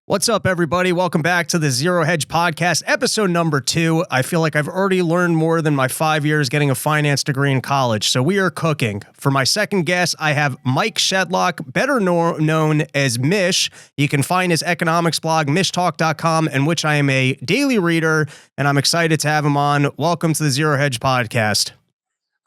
What's up, everybody? Welcome back to the Zero Hedge podcast, episode number 2. I feel like I've already learned more than my 5 years getting a finance degree in college, so we are cooking. For my second guest, I have Mike Shedlock, better known as Mish. You can find his economics blog, mishtalk.com, in which I am a daily reader, and I'm excited to have him on. Welcome to the Zero Hedge podcast.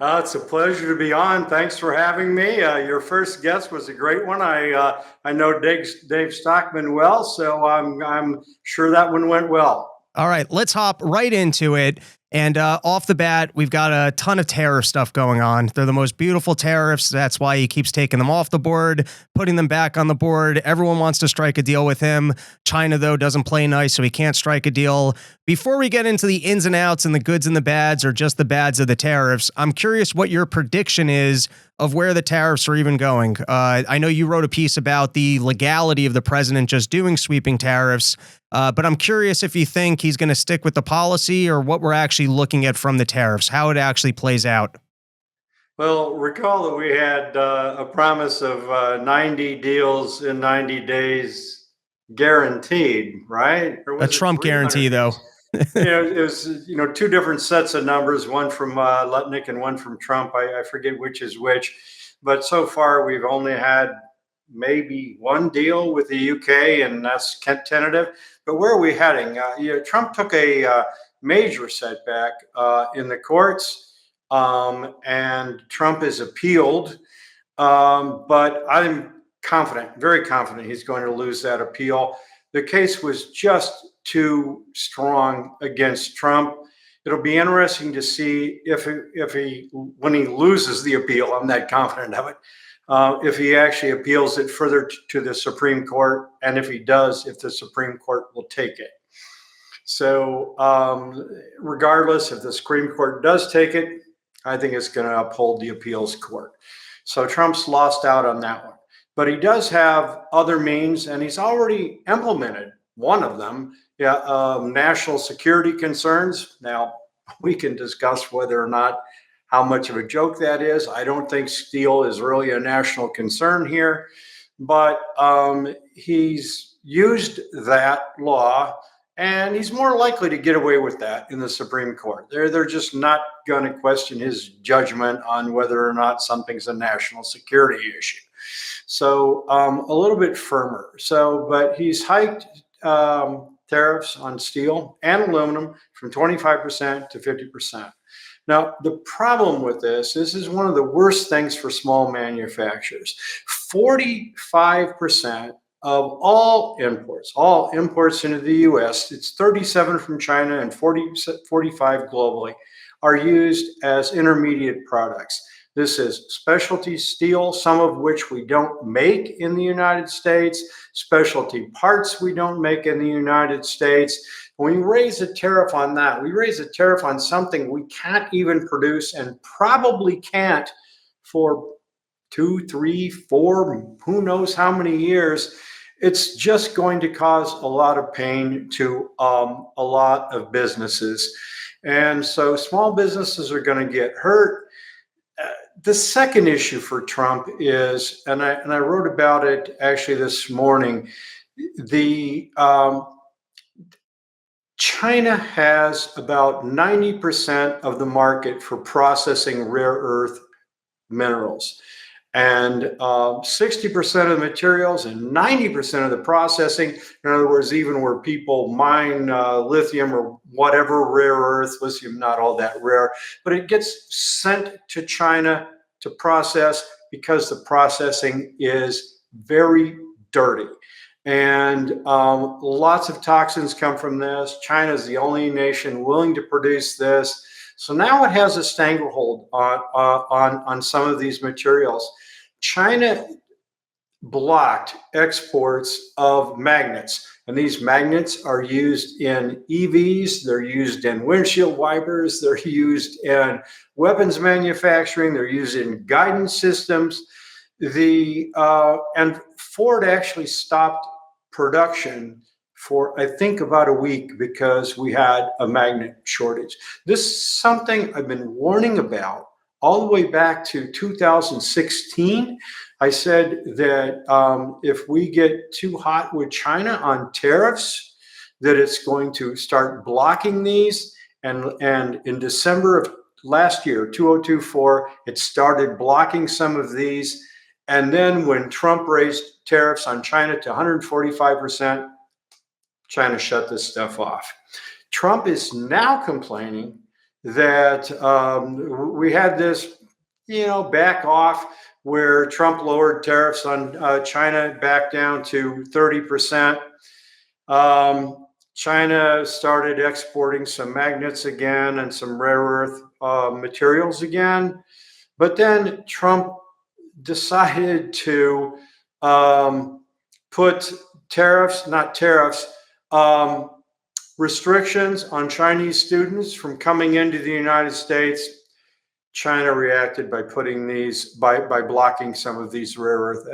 It's a pleasure to be on. Thanks for having me. Your first guest was a great one. I know Dave Stockman well, so I'm sure that one went well. All right, let's hop right into it. And off the bat, we've got a ton of tariff stuff going on. They're the most beautiful tariffs. That's why he keeps taking them off the board, putting them back on the board. Everyone wants to strike a deal with him. China, though, doesn't play nice, so he can't strike a deal. Before we get into the ins and outs and the goods and the bads, or just the bads of the tariffs, I'm curious what your prediction is of where the tariffs are even going. I know you wrote a piece about the legality of the president just doing sweeping tariffs, but I'm curious if you think he's going to stick with the policy or what we're actually looking at from the tariffs, how it actually plays out. Well, recall that we had a promise of 90 deals in 90 days guaranteed, right? Or was a Trump guarantee, though. It was, two different sets of numbers, one from Lutnick and one from Trump. I forget which is which, but so far we've only had maybe one deal with the UK, and that's tentative. But where are we heading? Trump took a major setback in the courts, and Trump is appealed. But I'm confident, very confident, he's going to lose that appeal. The case was just too strong against Trump. It'll be interesting to see if he, when he loses the appeal, I'm not confident of it, if he actually appeals it further to the Supreme Court, and if he does, if the Supreme Court will take it. So regardless, if the Supreme Court does take it, I think it's going to uphold the appeals court. So Trump's lost out on that one. But he does have other means, and he's already implemented one of them, national security concerns. Now, we can discuss whether or not how much of a joke that is. I don't think steel is really a national concern here, but he's used that law, and he's more likely to get away with that in the Supreme Court. They're just not going to question his judgment on whether or not something's a national security issue. So a little bit firmer. But he's hiked tariffs on steel and aluminum from 25% to 50%. Now, the problem with this is one of the worst things for small manufacturers. 45% of all imports into the U.S., it's 37 from China and 45 globally, are used as intermediate products. This is specialty steel, some of which we don't make in the United States, specialty parts we don't make in the United States. When we raise a tariff on that, we raise a tariff on something we can't even produce and probably can't for 2, 3, 4, who knows how many years. It's just going to cause a lot of pain to a lot of businesses. And so small businesses are going to get hurt. The second issue for Trump is, and I wrote about it actually this morning, China has about 90% of the market for processing rare earth minerals, and 60% of the materials and 90% of the processing. In other words, even where people mine lithium or whatever rare earth, lithium not all that rare, but it gets sent to China to process because the processing is very dirty. And lots of toxins come from this. China is the only nation willing to produce this. So now it has a stranglehold on some of these materials. China blocked exports of magnets, and these magnets are used in EVs, they're used in windshield wipers, they're used in weapons manufacturing, they're used in guidance systems. And Ford actually stopped production for, I think, about a week because we had a magnet shortage. This is something I've been warning about all the way back to 2016. I said that if we get too hot with China on tariffs, that it's going to start blocking these. And in December of last year, 2024, it started blocking some of these. And then when Trump raised tariffs on China to 145%, China shut this stuff off. Trump is now complaining that we had this, back off where Trump lowered tariffs on China back down to 30%. China started exporting some magnets again and some rare earth materials again. But then Trump decided to put restrictions on Chinese students from coming into the United States. China reacted by by blocking some of these rare earth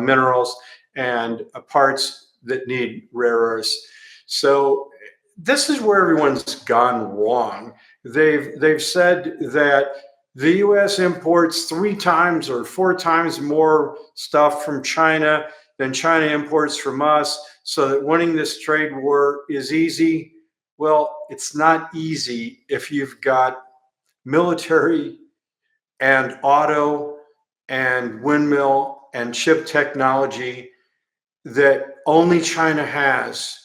minerals and parts that need rare earths. So this is where everyone's gone wrong. They've said that the U.S. imports 3 times or 4 times more stuff from China than China imports from us, so that winning this trade war is easy. Well, it's not easy if you've got military and auto and windmill and chip technology that only China has,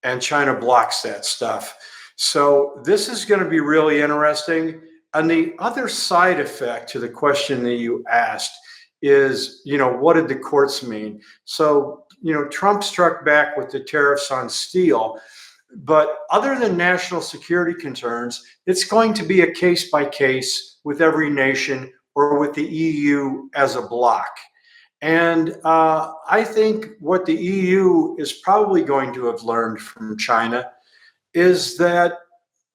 and China blocks that stuff. So this is going to be really interesting. And the other side effect to the question that you asked is, what did the courts mean? So, Trump struck back with the tariffs on steel, but other than national security concerns, it's going to be a case by case with every nation or with the EU as a bloc. And I think what the EU is probably going to have learned from China is that,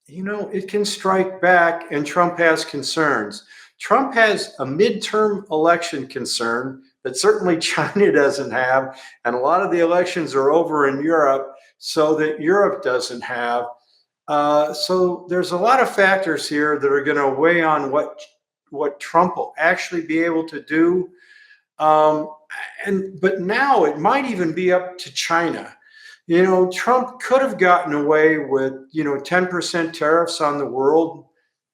it can strike back, and Trump has concerns. Trump has a midterm election concern that certainly China doesn't have, and a lot of the elections are over in Europe, so that Europe doesn't have. So there's a lot of factors here that are going to weigh on what Trump will actually be able to do. But now it might even be up to China. Trump could have gotten away with 10% tariffs on the world,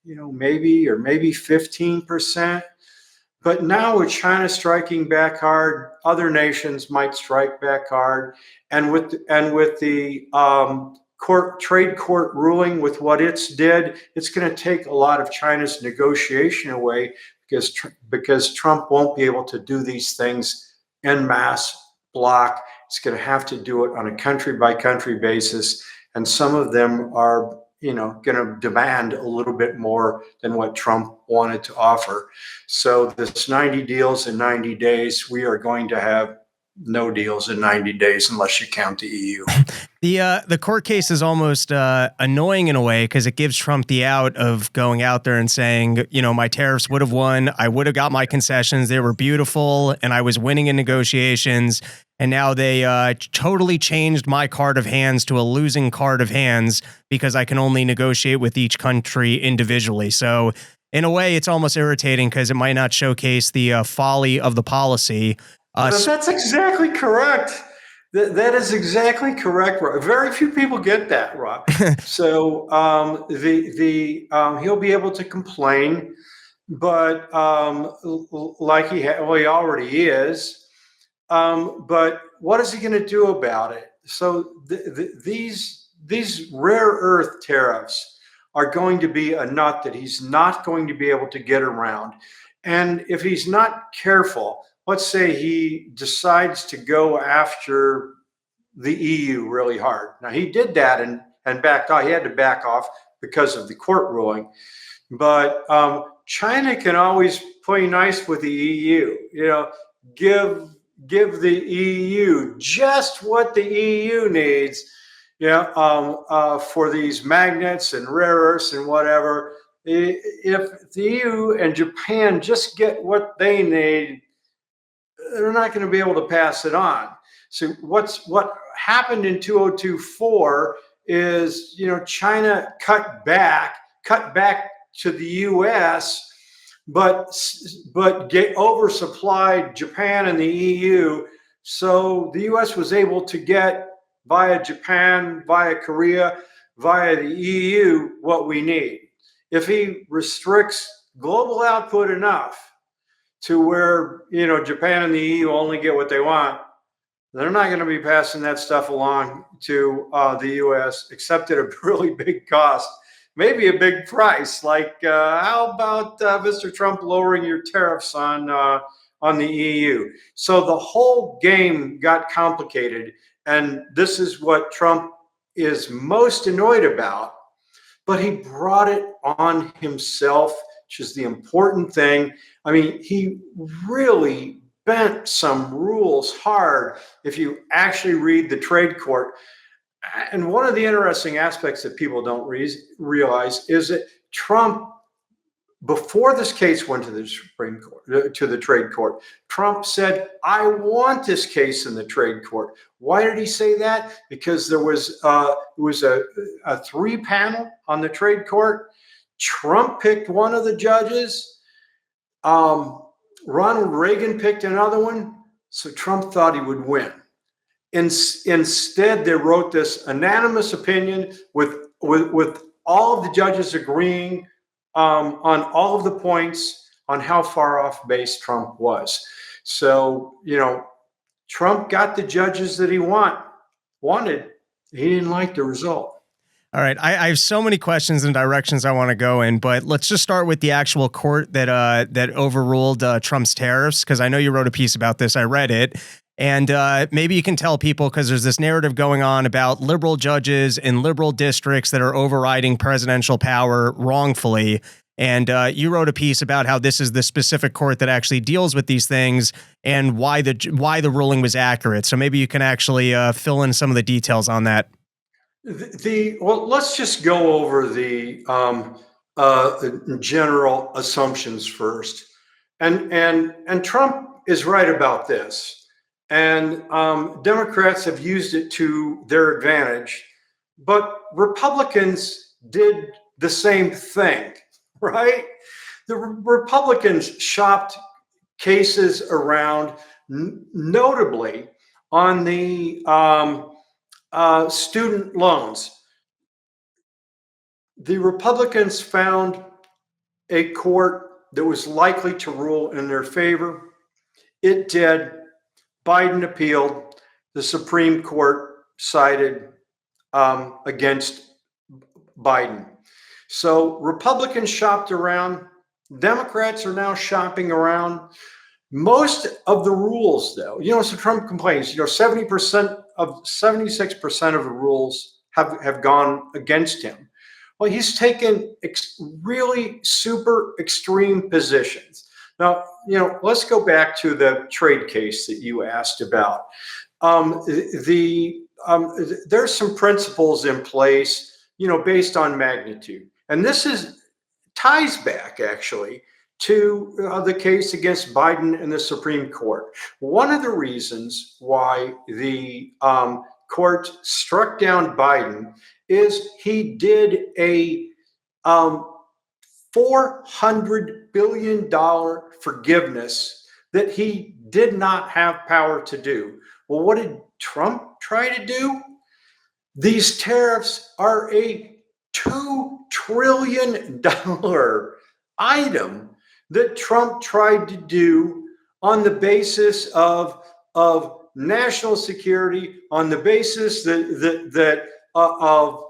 maybe 15%. But now with China striking back hard, other nations might strike back hard, and with the trade court ruling, with what it's did, it's going to take a lot of China's negotiation away, because Trump won't be able to do these things en masse block. It's going to have to do it on a country by country basis, and some of them are going to demand a little bit more than what Trump wanted to offer. So this 90 deals in 90 days, we are going to have no deals in 90 days unless you count the EU. The court case is almost annoying in a way, because it gives Trump the out of going out there and saying, my tariffs would have won. I would have got my concessions. They were beautiful, and I was winning in negotiations. And now they totally changed my card of hands to a losing card of hands, because I can only negotiate with each country individually. So in a way, it's almost irritating, because it might not showcase the folly of the policy. That's exactly correct. That is exactly correct, Rob. Very few people get that, Rob. So he'll be able to complain, but like he already is. But what is he going to do about it? So these rare earth tariffs are going to be a nut that he's not going to be able to get around. And if he's not careful, let's say he decides to go after the EU really hard. Now, he did that and backed off. He had to back off because of the court ruling. But China can always play nice with the EU. Give the EU just what the EU needs, for these magnets and rare earths and whatever. If the EU and Japan just get what they need, they're not going to be able to pass it on. So what happened in 2024 is, China cut back to the U.S. but get oversupplied Japan and the EU. So the US was able to get via Japan, via Korea, via the EU what we need. If he restricts global output enough to where, Japan and the EU only get what they want, they're not going to be passing that stuff along to the US, except at a really big cost, maybe a big price. Like, how about Mr. Trump lowering your tariffs on the EU? So the whole game got complicated, and this is what Trump is most annoyed about. But he brought it on himself, which is the important thing. I mean, he really bent some rules hard if you actually read the trade court. And one of the interesting aspects that people don't realize is that Trump, before this case went to the Supreme Court, to the trade court, Trump said, I want this case in the trade court. Why did he say that? Because there was a three-panel on the trade court. Trump picked one of the judges. Ronald Reagan picked another one. So Trump thought he would win. Instead, they wrote this unanimous opinion with all of the judges agreeing on all of the points on how far off base Trump was. So, Trump got the judges that he wanted. He didn't like the result. All right. I have so many questions and directions I want to go in, but let's just start with the actual court that overruled Trump's tariffs, because I know you wrote a piece about this. I read it. And maybe you can tell people, because there's this narrative going on about liberal judges in liberal districts that are overriding presidential power wrongfully. And you wrote a piece about how this is the specific court that actually deals with these things and why the ruling was accurate. So maybe you can actually fill in some of the details on that. Well, let's just go over the general assumptions first. And Trump is right about this. And Democrats have used it to their advantage, but Republicans did the same thing, right? The Republicans shopped cases around, notably on the student loans. The Republicans found a court that was likely to rule in their favor. It did. Biden appealed. The Supreme Court sided against Biden. So Republicans shopped around. Democrats are now shopping around. Most of the rules, though, so Trump complains, 76% of the rules have gone against him. Well, he's taken really super extreme positions. Now, let's go back to the trade case that you asked about. There's some principles in place, based on magnitude. And this ties back, actually, to the case against Biden in the Supreme Court. One of the reasons why the court struck down Biden is he did a $400 billion forgiveness that he did not have power to do. Well, what did Trump try to do? These tariffs are a $2 trillion item that Trump tried to do on the basis of national security, on the basis of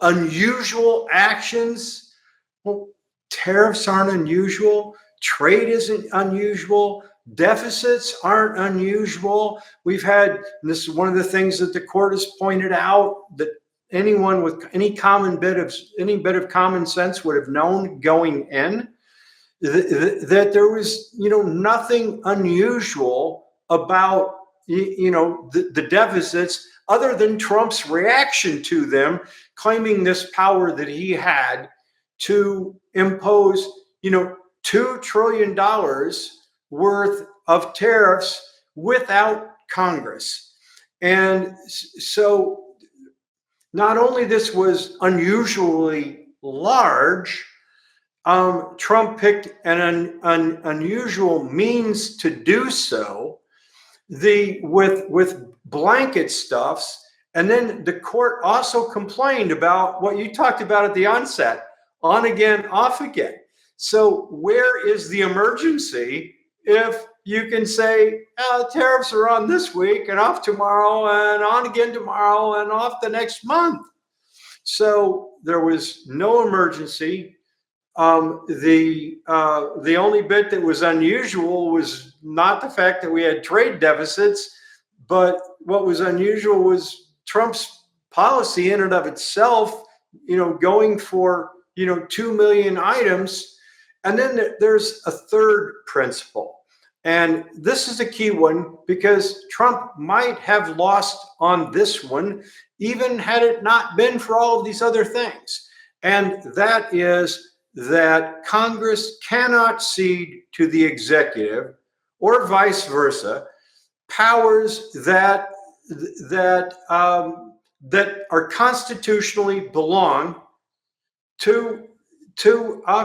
unusual actions. Well, tariffs aren't unusual. Trade isn't unusual. Deficits aren't unusual. We've had, and this is one of the things that the court has pointed out, that anyone with any bit of common sense would have known going in, that there was, nothing unusual about, the deficits, other than Trump's reaction to them, claiming this power that he had to impose, $2 trillion worth of tariffs without Congress. And so not only this was unusually large, Trump picked an unusual means to do so, with blanket stuffs. And then the court also complained about what you talked about at the onset: on again, off again. So where is the emergency if you can say tariffs are on this week and off tomorrow and on again tomorrow and off the next month? So there was no emergency. The only bit that was unusual was not the fact that we had trade deficits, but what was unusual was Trump's policy in and of itself, going for 2 million items. And then there's a third principle. And this is a key one, because Trump might have lost on this one, even had it not been for all of these other things. And that is that Congress cannot cede to the executive, or vice versa, powers that are constitutionally belong to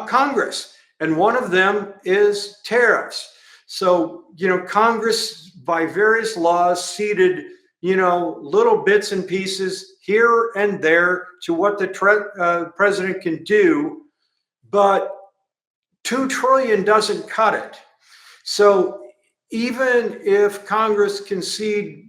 Congress. And one of them is tariffs. So, Congress, by various laws, ceded, little bits and pieces here and there to what the president can do, but 2 trillion doesn't cut it. So even if Congress concede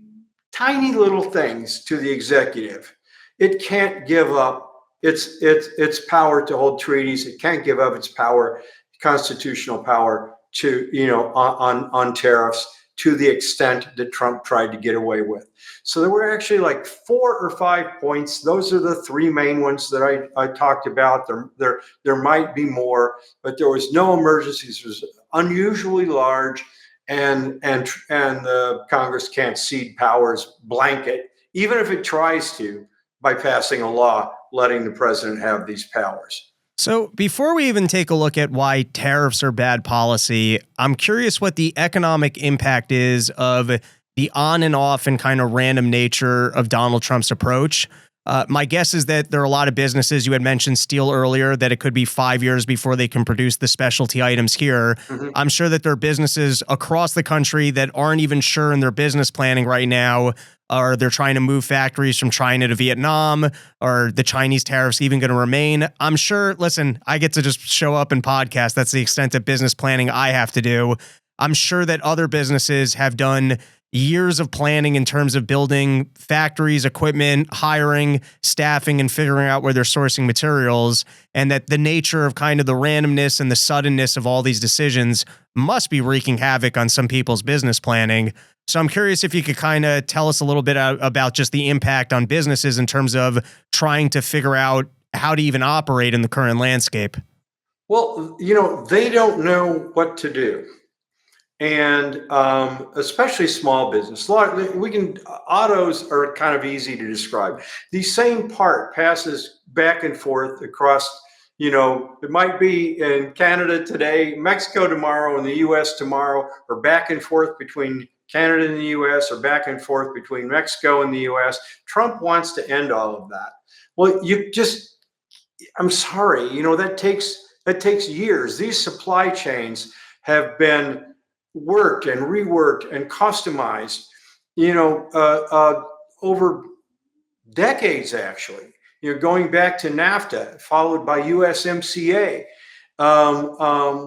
tiny little things to the executive, it can't give up its power to hold treaties. It can't give up its power, constitutional power, to on tariffs, to the extent that Trump tried to get away with. So there were actually like 4 or 5 points. Those are the 3 main ones that I talked about. There might be more, but there was no emergencies. It was unusually large, and the Congress can't cede powers blanket, even if it tries to, by passing a law letting the president have these powers. So before we even take a look at why tariffs are bad policy, I'm curious what the economic impact is of the on and off and kind of random nature of Donald Trump's approach. My guess is that there are a lot of businesses, you had mentioned steel earlier, that it could be 5 years before they can produce the specialty items here. Mm-hmm. I'm sure that there are businesses across the country that aren't even sure in their business planning right now, or they're trying to move factories from China to Vietnam, or the Chinese tariffs even going to remain. I'm sure, listen, I get to just show up and podcast. That's the extent of business planning I have to do. I'm sure that other businesses have done years of planning in terms of building factories, equipment, hiring, staffing, and figuring out where they're sourcing materials, and that the nature of kind of the randomness and the suddenness of all these decisions must be wreaking havoc on some people's business planning. So I'm curious if you could kind of tell us a little bit about just the impact on businesses in terms of trying to figure out how to even operate in the current landscape. Well, they don't know what to do. And especially small business. Autos are kind of easy to describe. The same part passes back and forth across, it might be in Canada today, Mexico tomorrow, and the US tomorrow, or back and forth between Canada and the US, or back and forth between Mexico and the US. Trump wants to end all of that. Well, I'm sorry, that takes years. These supply chains have been worked and reworked and customized, over decades, actually. Going back to NAFTA, followed by USMCA,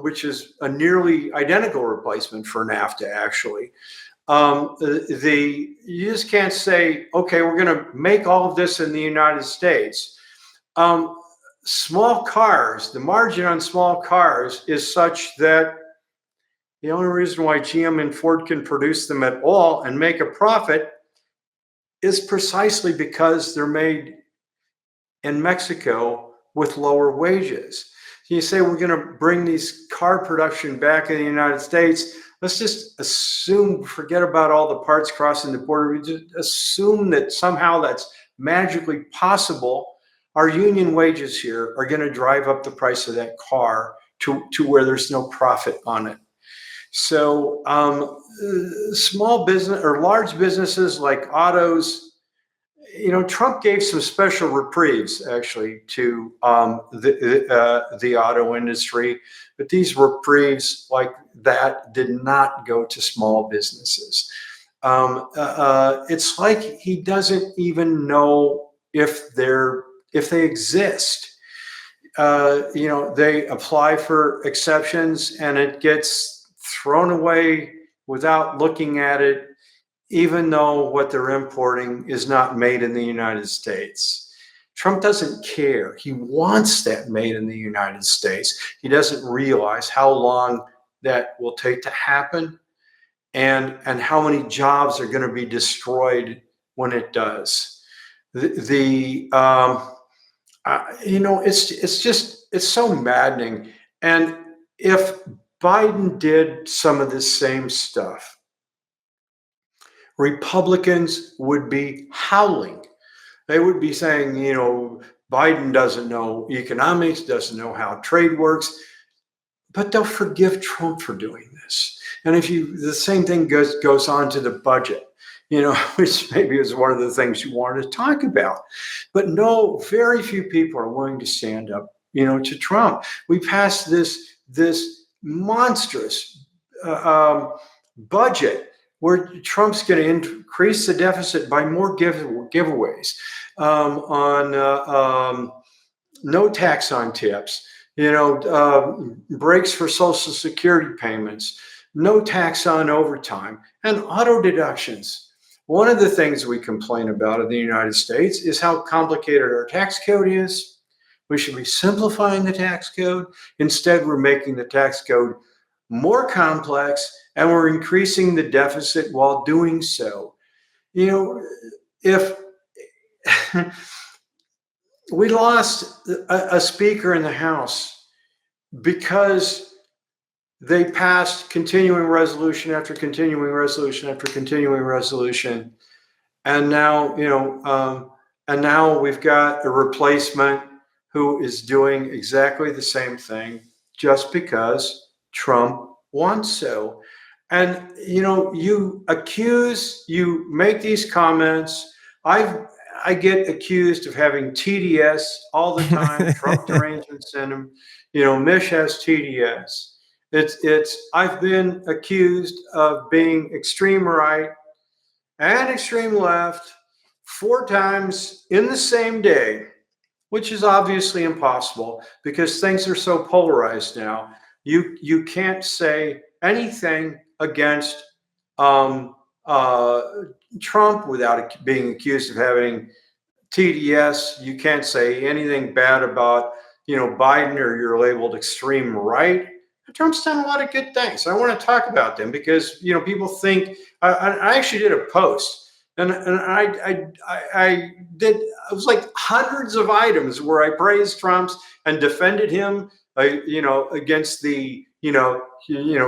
which is a nearly identical replacement for NAFTA, actually. You just can't say, okay, we're going to make all of this in the United States. Small cars, the margin on small cars is such that the only reason why GM and Ford can produce them at all and make a profit is precisely because they're made in Mexico with lower wages. You say we're going to bring these car production back in the United States. Let's just forget about all the parts crossing the border. We just assume that somehow that's magically possible. Our union wages here are going to drive up the price of that car to where there's no profit on it. So small business or large businesses like autos, Trump gave some special reprieves actually to the auto industry, but these reprieves like that did not go to small businesses. It's like he doesn't even know if they exist. They apply for exceptions and it gets thrown away without looking at it, even though what they're importing is not made in the United States. Trump doesn't care. He wants that made in the United States. He doesn't realize how long that will take to happen and how many jobs are going to be destroyed when it does. It's so maddening. And if Biden did some of this same stuff, Republicans would be howling. They would be saying, Biden doesn't know economics, doesn't know how trade works, but they'll forgive Trump for doing this. And the same thing goes on to the budget, which maybe is one of the things you wanted to talk about. But no, very few people are willing to stand up, to Trump. We passed this monstrous budget where Trump's going to increase the deficit by more giveaways, on no tax on tips, breaks for Social Security payments, no tax on overtime, and auto deductions. One of the things we complain about in the United States is how complicated our tax code is. We should be simplifying the tax code. Instead, we're making the tax code more complex, and we're increasing the deficit while doing so. If we lost a speaker in the House because they passed continuing resolution after continuing resolution after continuing resolution, and now we've got a replacement who is doing exactly the same thing just because Trump wants so. And you make these comments. I get accused of having TDS all the time. Trump derangement syndrome. Mish has TDS. I've been accused of being extreme right and extreme left 4 times in the same day, which is obviously impossible because things are so polarized now. You can't say anything against Trump without being accused of having TDS. You can't say anything bad about Biden or you're labeled extreme right. Trump's done a lot of good things. I want to talk about them because people think I actually did a post and I did. It was like hundreds of items where I praised Trump's and defended him, against the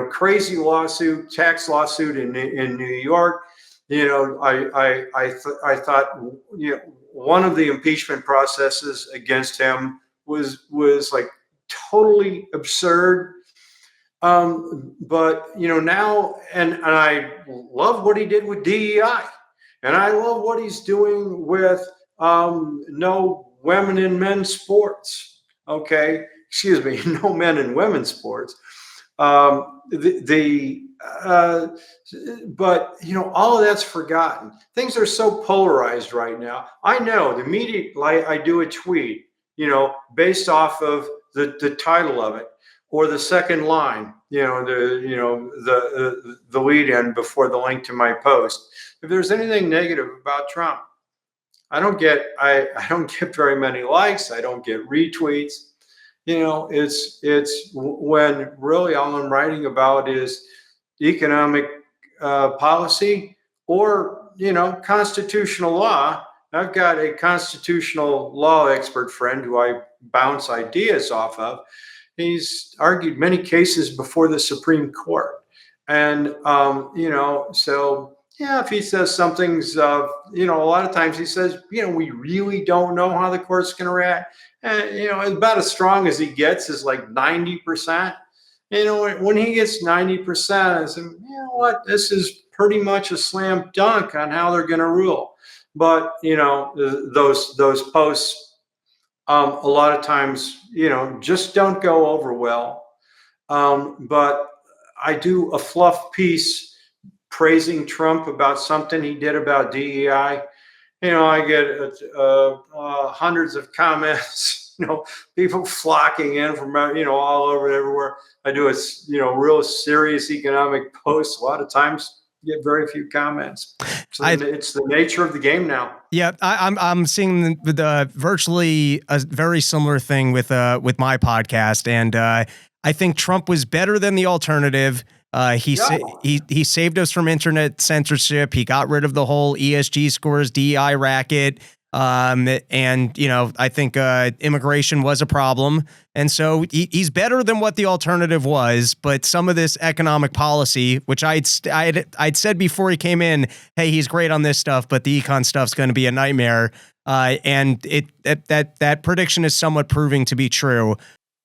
crazy tax lawsuit in New York. I thought one of the impeachment processes against him was like totally absurd. But now, and I love what he did with DEI, and I love what he's doing with no women in men's sports. Okay, excuse me, no men in women's sports. But all of that's forgotten. Things are so polarized right now. I know the media. I do a tweet, based off of the title of it or the second line, the lead in before the link to my post. If there's anything negative about Trump, I don't get very many likes. I don't get retweets. It's when really all I'm writing about is economic policy or constitutional law. I've got a constitutional law expert friend who I bounce ideas off of. He's argued many cases before the Supreme Court, and so yeah, if he says something's a lot of times he says we really don't know how the court's going to react. And about as strong as he gets is like 90%. When he gets 90%, I said, what? This is pretty much a slam dunk on how they're going to rule. But those posts a lot of times just don't go over well. But I do a fluff piece praising Trump about something he did about DEI. I get hundreds of comments, people flocking in from, all over and everywhere. I do a real serious economic post. A lot of times get very few comments. So it's the nature of the game now. Yeah, I'm seeing the virtually a very similar thing with my podcast, and I think Trump was better than the alternative. He saved us from internet censorship. He got rid of the whole ESG scores, DEI racket. And I think immigration was a problem, and so he's better than what the alternative was. But some of this economic policy, which I'd said before he came in, hey, he's great on this stuff, but the econ stuff's going to be a nightmare. And that prediction is somewhat proving to be true.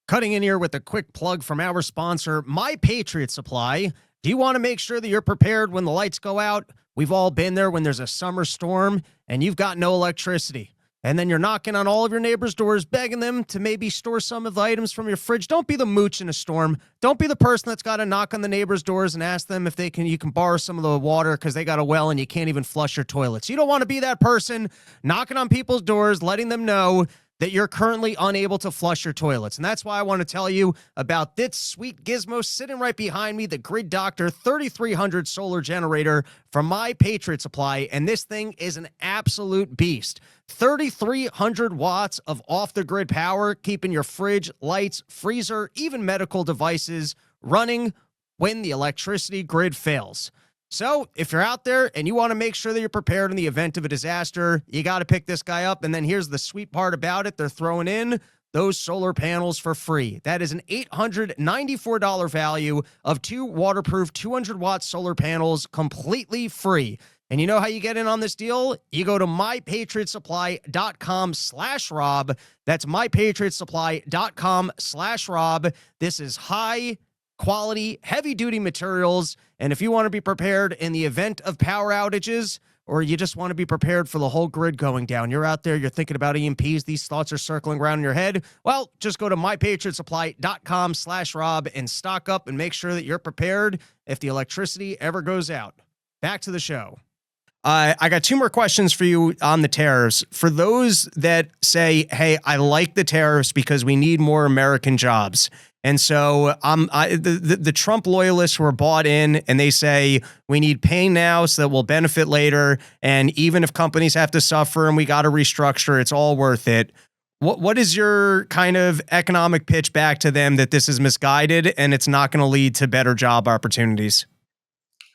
Cutting in here with a quick plug from our sponsor, My Patriot Supply. Do you want to make sure that you're prepared when the lights go out? We've all been there when there's a summer storm and you've got no electricity. And then you're knocking on all of your neighbors' doors, begging them to maybe store some of the items from your fridge. Don't be the mooch in a storm. Don't be the person that's got to knock on the neighbors' doors and ask them if you can borrow some of the water because they got a well and you can't even flush your toilets. You don't want to be that person knocking on people's doors, letting them know that you're currently unable to flush your toilets. And that's why I want to tell you about this sweet gizmo sitting right behind me, the Grid Doctor 3300 solar generator from My Patriot Supply. And this thing is an absolute beast. 3,300 watts of off-the-grid power, keeping your fridge, lights, freezer, even medical devices running when the electricity grid fails. So if you're out there and you want to make sure that you're prepared in the event of a disaster, you got to pick this guy up. And then here's the sweet part about it. They're throwing in those solar panels for free. That is an $894 value of 2 waterproof 200-watt solar panels completely free. And you know how you get in on this deal? You go to mypatriotsupply.com/Rob. That's mypatriotsupply.com/Rob. This is high quality, heavy-duty materials. And if you want to be prepared in the event of power outages, or you just want to be prepared for the whole grid going down, you're out there, you're thinking about EMPs, these thoughts are circling around in your head, well, just go to mypatriotsupply.com/Rob and stock up and make sure that you're prepared if the electricity ever goes out. Back to the show. I got 2 more questions for you on the tariffs. For those that say, hey, I like the tariffs because we need more American jobs. And so the Trump loyalists who are bought in and they say we need pain now so that we'll benefit later. And even if companies have to suffer and we got to restructure, it's all worth it. What is your kind of economic pitch back to them that this is misguided and it's not going to lead to better job opportunities?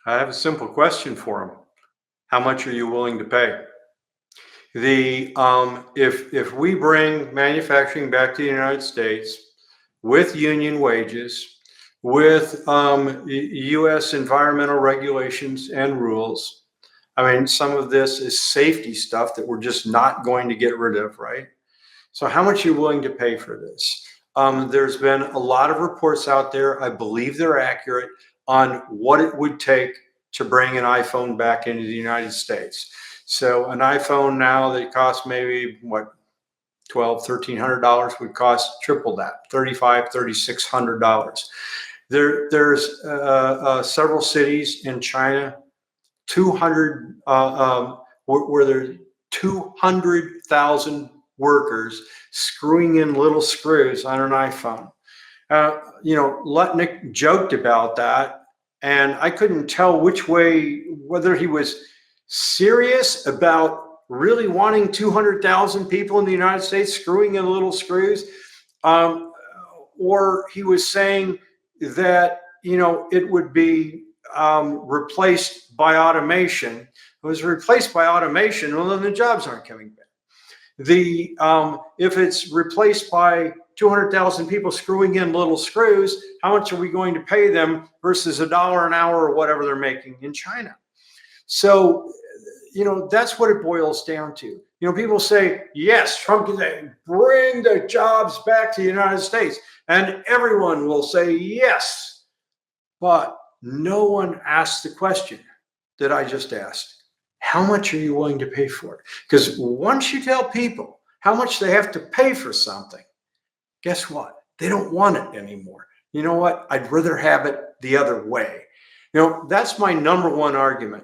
I have a simple question for them. How much are you willing to pay? If we bring manufacturing back to the United States with union wages, with U.S. environmental regulations and rules, I mean, some of this is safety stuff that we're just not going to get rid of, right? So how much are you willing to pay for this? There's been a lot of reports out there, I believe they're accurate, on what it would take to bring an iPhone back into the United States. So an iPhone now that costs maybe $1,200, $1,300 would cost triple that, $3,500, $3,600. There's several cities in China, 200 where there's 200,000 workers screwing in little screws on an iPhone. Lutnick joked about that. And I couldn't tell which way, whether he was serious about really wanting 200,000 people in the United States screwing in little screws, or he was saying that, it would be replaced by automation. If it was replaced by automation, well, then the jobs aren't coming back. If it's replaced by 200,000 people screwing in little screws, how much are we going to pay them versus $1 an hour or whatever they're making in China? So, that's what it boils down to. People say, yes, Trump can say, bring the jobs back to the United States. And everyone will say yes. But no one asked the question that I just asked. how much are you willing to pay for it? Because once you tell people how much they have to pay for something, guess what? They don't want it anymore. You know what? I'd rather have it the other way. That's my number one argument.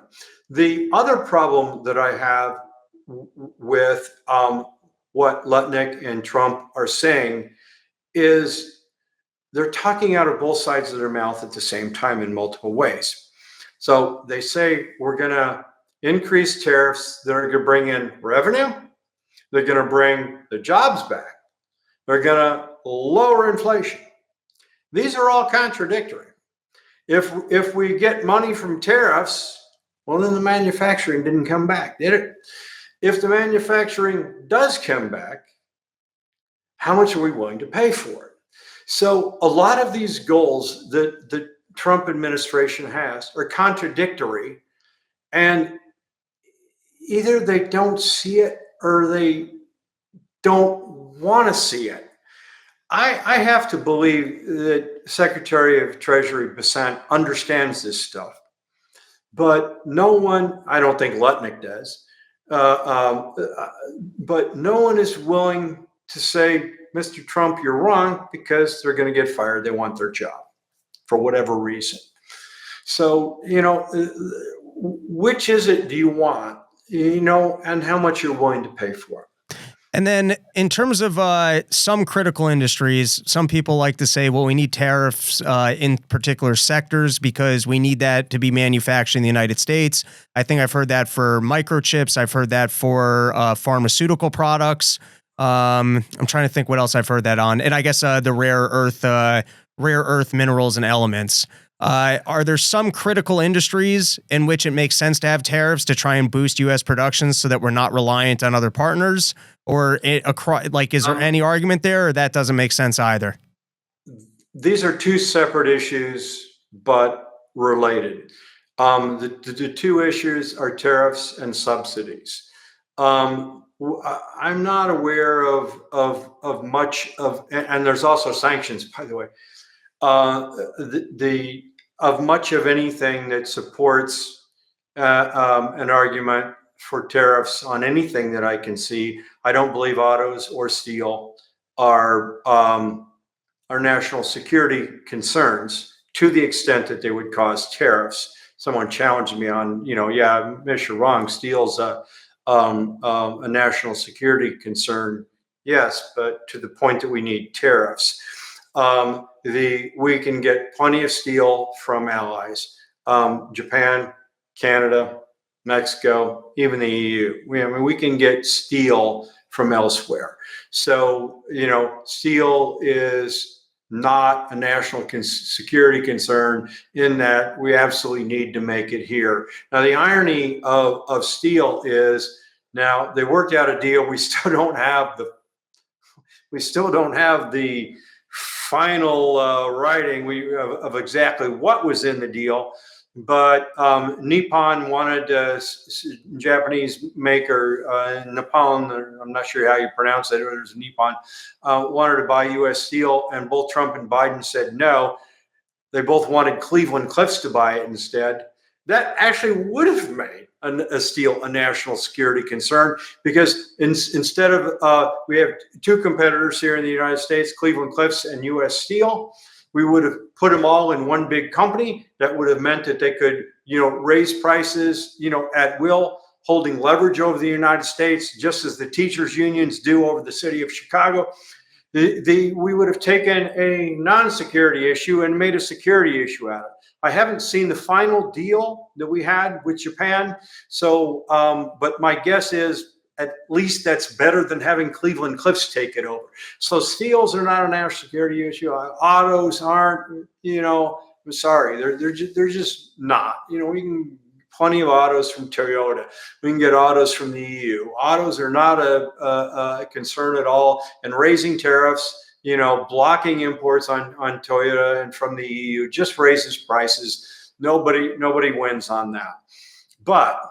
The other problem that I have with what Lutnick and Trump are saying is they're talking out of both sides of their mouth at the same time in multiple ways. So they say we're going to increase tariffs that are going to bring in revenue. They're going to bring the jobs back. They're going to lower inflation. These are all contradictory. If we get money from tariffs, well, then the manufacturing didn't come back, did it? If the manufacturing does come back, how much are we willing to pay for it? So a lot of these goals that the Trump administration has are contradictory, and either they don't see it or they don't want to see it. I have to believe that Secretary of Treasury Bessent understands this stuff, but no one, I don't think Lutnick does, but no one is willing to say, Mr. Trump, you're wrong, because they're going to get fired. They want their job for whatever reason. So, which is it do you want, and how much you're willing to pay for it? And then in terms of some critical industries, some people like to say, well, we need tariffs in particular sectors because we need that to be manufactured in the United States. I think I've heard that for microchips. I've heard that for pharmaceutical products. I'm trying to think what else I've heard that on. And I guess the rare earth minerals and elements. Are there some critical industries in which it makes sense to have tariffs to try and boost U.S. production so that we're not reliant on other partners? Or is there any argument there, or that doesn't make sense either? These are two separate issues, but related. The two issues are tariffs and subsidies. I'm not aware of much of, and there's also sanctions, by the way. Of much of anything that supports an argument for tariffs on anything that I can see. I don't believe autos or steel are national security concerns to the extent that they would cause tariffs. Someone challenged me on, yeah, Mish, you're wrong. Steel's a national security concern. Yes, but to the point that we need tariffs. We can get plenty of steel from allies, Japan, Canada, Mexico, even the EU. We can get steel from elsewhere. So, steel is not a national security concern in that we absolutely need to make it here. Now, the irony of steel is now they worked out a deal. We still don't have the final writing of exactly what was in the deal, but Nippon wanted Japanese maker Nippon, I'm not sure how you pronounce it, it was Nippon, wanted to buy U.S. steel, and both Trump and Biden said no. They both wanted Cleveland-Cliffs to buy it instead. That actually would have made a steel a national security concern, because instead of we have two competitors here in the United States, Cleveland-Cliffs and U.S. Steel, we would have put them all in one big company. That would have meant that they could, raise prices, at will, holding leverage over the United States, just as the teachers' unions do over the city of Chicago. We would have taken a non-security issue and made a security issue out of it. I haven't seen the final deal that we had with Japan. So, but my guess is at least that's better than having Cleveland-Cliffs take it over. So steels are not a national security issue. Autos aren't, I'm sorry, they're just not. We can plenty of autos from Toyota. We can get autos from the EU. Autos are not a concern at all. And raising tariffs, blocking imports on Toyota and from the EU just raises prices. Nobody wins on that. But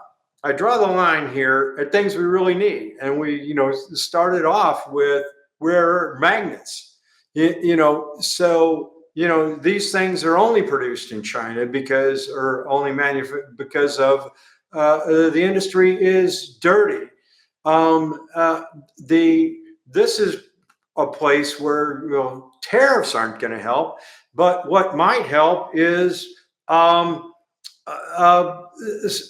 I draw the line here at things we really need. And we, started off with rare earth magnets. So these things are only produced in China because of the industry is dirty. This is a place where tariffs aren't going to help, but what might help is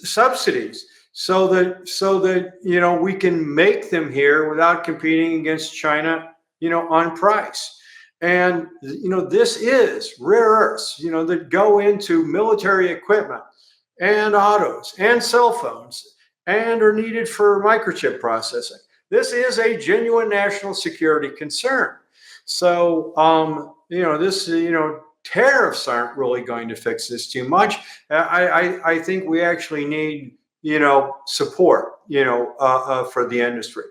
subsidies, so that we can make them here without competing against China, on price. And this is rare earths, that go into military equipment and autos and cell phones and are needed for microchip processing. This is a genuine national security concern. So, tariffs aren't really going to fix this too much. I think we actually need, support, for the industry.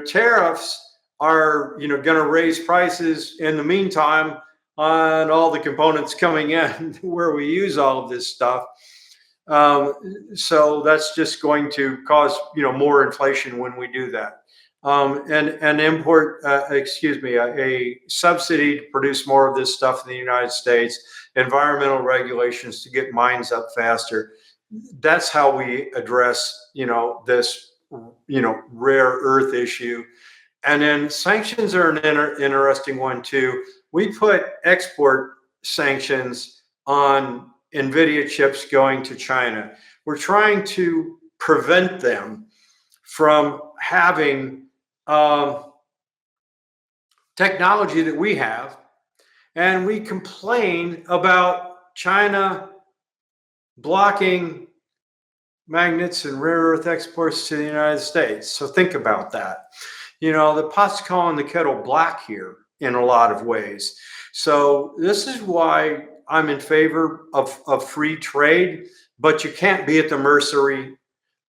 Tariffs are, going to raise prices in the meantime on all the components coming in where we use all of this stuff. So that's just going to cause, more inflation when we do that. And import, a subsidy to produce more of this stuff in the United States, environmental regulations to get mines up faster. That's how we address, this, rare earth issue. And then sanctions are an interesting one too. We put export sanctions on NVIDIA chips going to China. We're trying to prevent them from having technology that we have, and we complain about China blocking magnets and rare earth exports to the United States. So think about that. The pot's calling the kettle black here in a lot of ways. So this is why I'm in favor of free trade, but you can't be at the mercy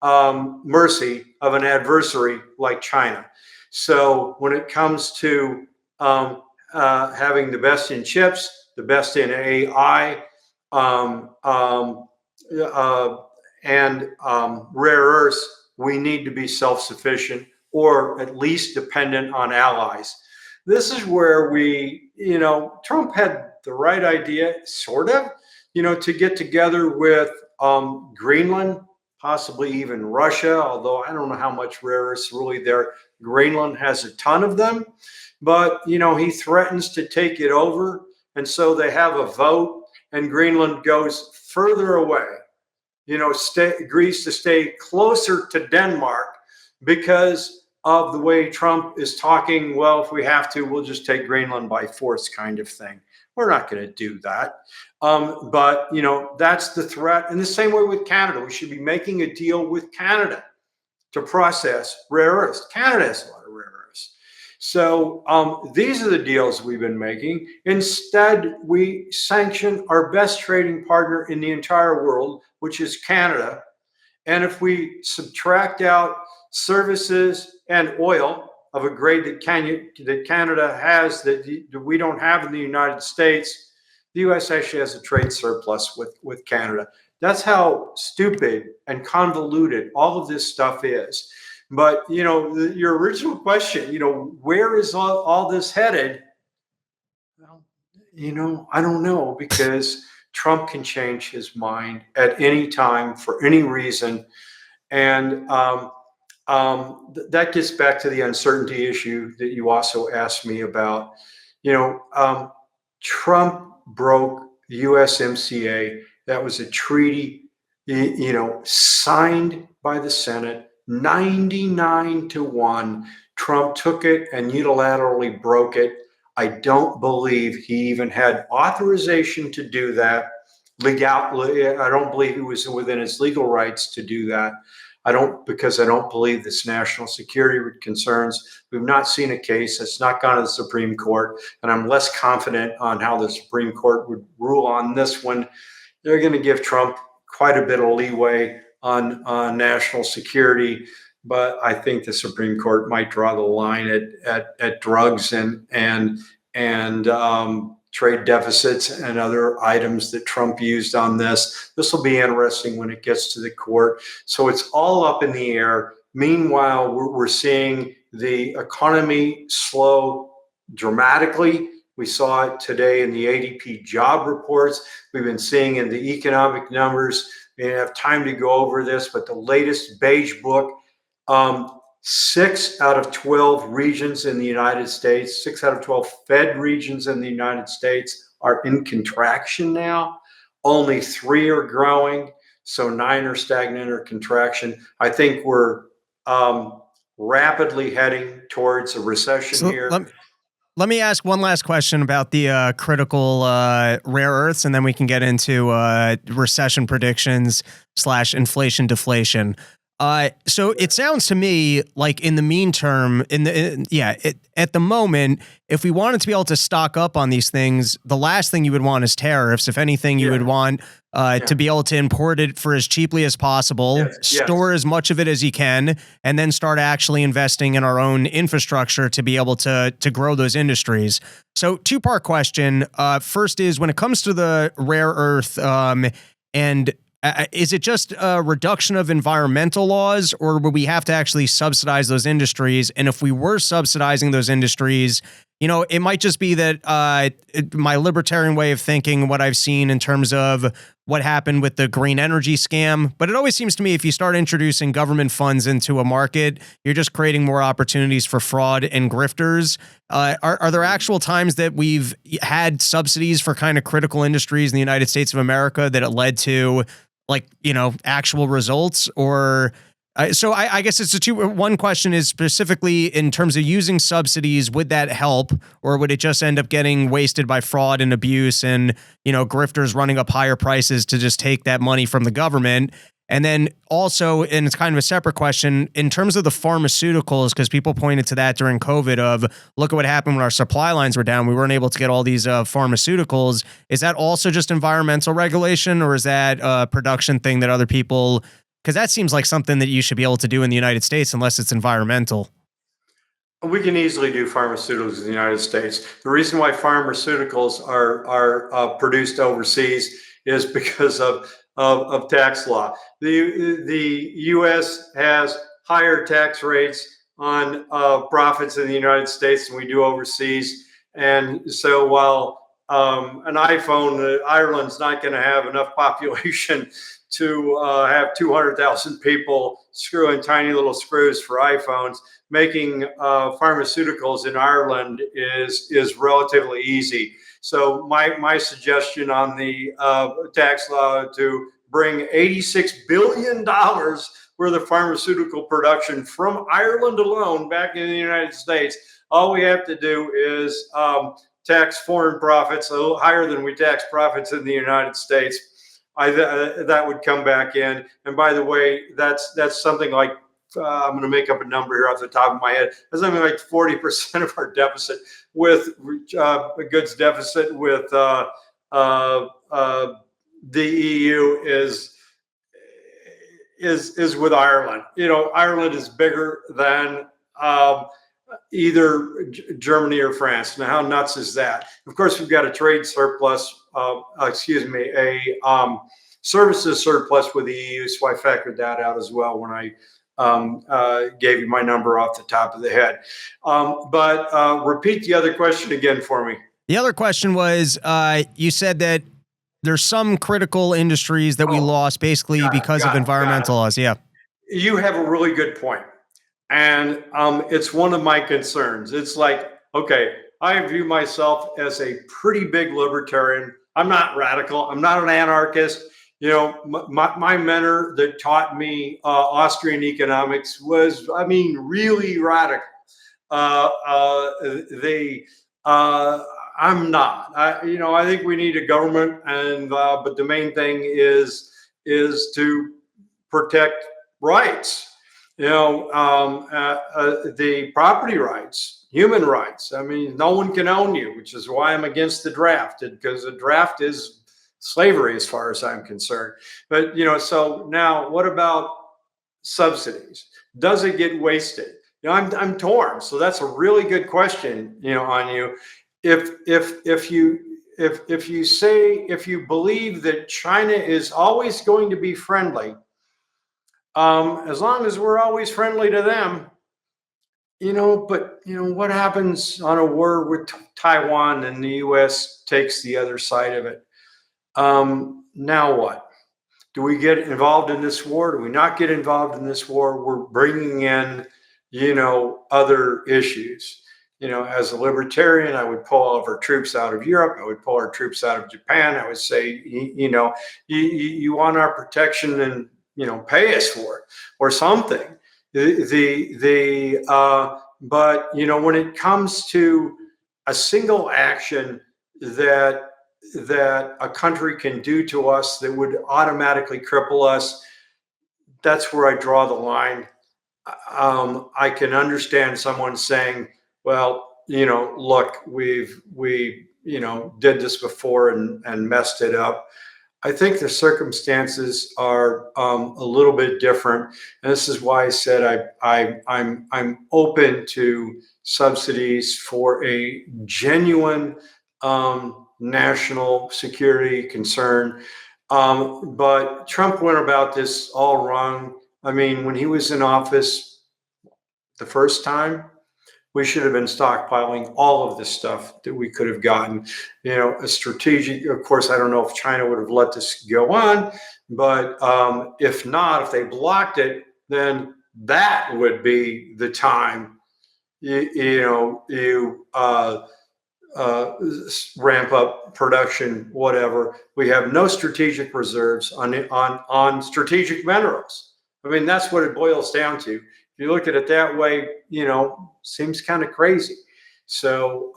of an adversary like China. So when it comes to having the best in chips, the best in AI, and rare earths, we need to be self-sufficient or at least dependent on allies. This is where Trump had the right idea, sort of, to get together with Greenland, possibly even Russia, although I don't know how much rare earths really there. Greenland has a ton of them, but he threatens to take it over, and so they have a vote, and Greenland goes further away. Agrees to stay closer to Denmark because of the way Trump is talking. Well, if we have to, we'll just take Greenland by force, kind of thing. We're not going to do that. But that's the threat. And the same way with Canada, we should be making a deal with Canada to process rare earths. Canada has a lot of rare earths. So these are the deals we've been making. Instead, we sanction our best trading partner in the entire world, which is Canada. And if we subtract out services and oil of a grade that Canada has that we don't have in the United States, the U.S. actually has a trade surplus with Canada. That's how stupid and convoluted all of this stuff is. But, your original question, where is all this headed? Well, I don't know, because Trump can change his mind at any time for any reason. And that gets back to the uncertainty issue that you also asked me about. Trump broke the USMCA. That was a treaty, signed by the Senate, 99-1. Trump took it and unilaterally broke it. I don't believe he even had authorization to do that. I don't believe he was within his legal rights to do that. Because I don't believe this national security concerns. We've not seen a case that's not gone to the Supreme Court, and I'm less confident on how the Supreme Court would rule on this one. They're going to give Trump quite a bit of leeway on national security, but I think the Supreme Court might draw the line at drugs and trade deficits and other items that Trump used on this. This will be interesting when it gets to the court. So it's all up in the air. Meanwhile, we're seeing the economy slow dramatically. We saw it today in the ADP job reports. We've been seeing in the economic numbers We didn't have time to go over this, but the latest beige book, 6 out of 12 regions in the United States, 6 out of 12 Fed regions in the United States are in contraction now. Only 3 are growing, so 9 are stagnant or contraction. I think we're rapidly heading towards a recession here. Let me ask one last question about the critical rare earths, and then we can get into recession predictions / inflation deflation. So it sounds to me like in the mean term, at the moment, if we wanted to be able to stock up on these things, the last thing you would want is tariffs. If anything, you would want to be able to import it for as cheaply as possible, store as much of it as you can, and then start actually investing in our own infrastructure to be able to grow those industries. So 2-part question. First is, when it comes to the rare earth, and is it just a reduction of environmental laws, or would we have to actually subsidize those industries? And if we were subsidizing those industries, it might just be that my libertarian way of thinking, what I've seen in terms of what happened with the green energy scam. But it always seems to me if you start introducing government funds into a market, you're just creating more opportunities for fraud and grifters. Are there actual times that we've had subsidies for kind of critical industries in the United States of America that it led to actual results? Or so I guess it's one question is specifically in terms of using subsidies, would that help, or would it just end up getting wasted by fraud and abuse and, grifters running up higher prices to just take that money from the government? And then also, and it's kind of a separate question, in terms of the pharmaceuticals, because people pointed to that during COVID of, look at what happened when our supply lines were down. We weren't able to get all these pharmaceuticals. Is that also just environmental regulation, or is that a production thing that other people, because that seems like something that you should be able to do in the United States unless it's environmental. We can easily do pharmaceuticals in the United States. The reason why pharmaceuticals are produced overseas is because of tax law. The U.S. has higher tax rates on profits in the United States than we do overseas. And so while an iPhone, Ireland's not going to have enough population to have 200,000 people screwing tiny little screws for iPhones, making pharmaceuticals in Ireland is relatively easy. So my suggestion on the tax law to bring $86 billion worth of pharmaceutical production from Ireland alone back in the United States, all we have to do is tax foreign profits a little higher than we tax profits in the United States. That would come back in. And by the way, that's something like, I'm going to make up a number here off the top of my head. That's something like 40% of our deficit with goods deficit with the EU is with Ireland. Ireland is bigger than either Germany or France. Now, how nuts is that? Of course, we've got a trade surplus, services surplus with the EU, so I factored that out as well when I gave you my number off the top of the head. But repeat the other question again for me. The other question was, you said that there's some critical industries that we lost basically because of environmental laws. Yeah. You have a really good point. And it's one of my concerns. It's like, okay, I view myself as a pretty big libertarian. I'm not radical. I'm not an anarchist. My mentor that taught me Austrian economics was, really radical. I'm not. I think we need a government, but the main thing is to protect rights. The property rights, human rights. No one can own you, which is why I'm against the draft, because the draft is slavery as far as I'm concerned. But, so now what about subsidies? Does it get wasted? I'm torn. So that's a really good question, on you. If you believe that China is always going to be friendly, as long as we're always friendly to them, but what happens on a war with Taiwan and the U.S. takes the other side of it? Now what? do we get involved in this war? Do we not get involved in this war? We're bringing in, other issues. As a libertarian, I would pull all of our troops out of Europe. I would pull our troops out of Japan. I would say, you want our protection, and pay us for it or something. But when it comes to a single action that a country can do to us that would automatically cripple us, that's where I draw the line. I can understand someone saying, well, look, we did this before and messed it up. I think the circumstances are a little bit different, and this is why I said I'm open to subsidies for a genuine national security concern. But Trump went about this all wrong. I mean, when he was in office the first time, we should have been stockpiling all of this stuff that we could have gotten. A strategic, of course, I don't know if China would have let this go on, but if not, if they blocked it, then that would be the time, ramp up production, whatever. We have no strategic reserves on strategic minerals. I mean, that's what it boils down to. If you look at it that way, seems kind of crazy. So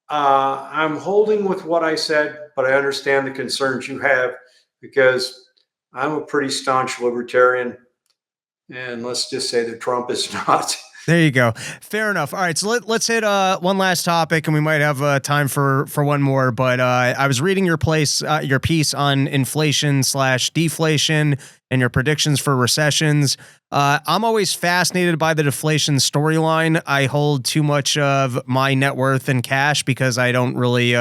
I'm holding with what I said, but I understand the concerns you have, because I'm a pretty staunch libertarian, and let's just say that Trump is not. There you go. Fair enough. All right, so let's hit one last topic, and we might have time for one more. But I was reading your piece on inflation/deflation and your predictions for recessions. I'm always fascinated by the deflation storyline. I hold too much of my net worth in cash because I don't really